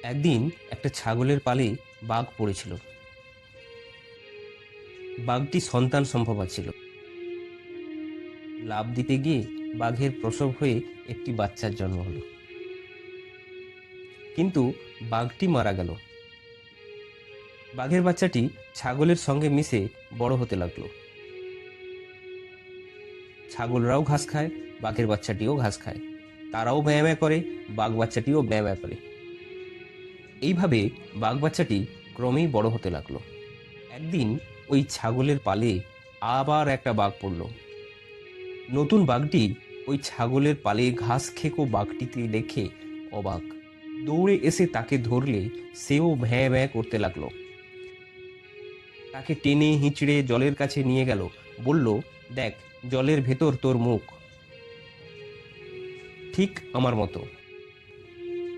একদিন একটা ছাগলের পালে বাঘ পড়েছিল। বাঘটি সন্তান সম্ভবা ছিল। লাফ দিতে গিয়ে বাঘের প্রসব হয়ে একটি বাচ্চার জন্ম হলো, কিন্তু বাঘটি মারা গেল। বাঘের বাচ্চাটি ছাগলের সঙ্গে মিশে বড় হতে লাগলো। ছাগলরাও ঘাস খায়, বাঘের বাচ্চাটিও ঘাস খায়। তারাও ব্যায়া ব্যায়া করে, বাঘ বাচ্চাটিও ব্যায়া ব্যায়া করে। এইভাবে বাঘ বাচ্চাটি ক্রমেই বড় হতে লাগলো। একদিন ওই ছাগলের পালে আবার একটা বাঘ পড়ল। নতুন বাঘটি ওই ছাগলের পালে ঘাস খেকো বাঘটিকে দেখে অবাক। দৌড়ে এসে তাকে ধরলে সেও ভ্যাঁ ভ্যাঁ করতে লাগলো। তাকে টেনে হিঁচড়ে জলের কাছে নিয়ে গেল, বলল, দেখ, জলের ভেতর তোর মুখ, ঠিক আমার মতো।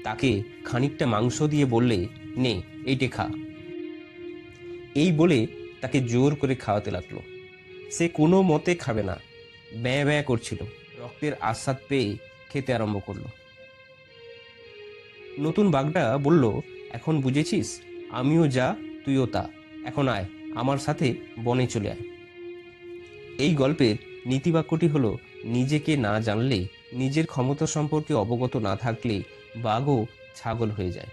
তাকে খানিকটা মাংস দিয়ে বললে, নে, এইটে খা। এই বলে তাকে জোর করে খাওয়াতে লাগলো। সে কোনো মতে খাবে না, ব্যাঁ ব্যাঁ করছিল। রক্তের আস্বাদ পেয়ে খেতে আরম্ভ করলো। নতুন বাঘটা বলল, এখন বুঝেছিস, আমিও যা তুইও তা। এখন আয়, আমার সাথে বনে চলে আয়। এই গল্পের নীতিবাক্যটি হলো, নিজেকে না জানলে, নিজের ক্ষমতা সম্পর্কে অবগত না থাকলে বাঘও ছাগল হয়ে যায়।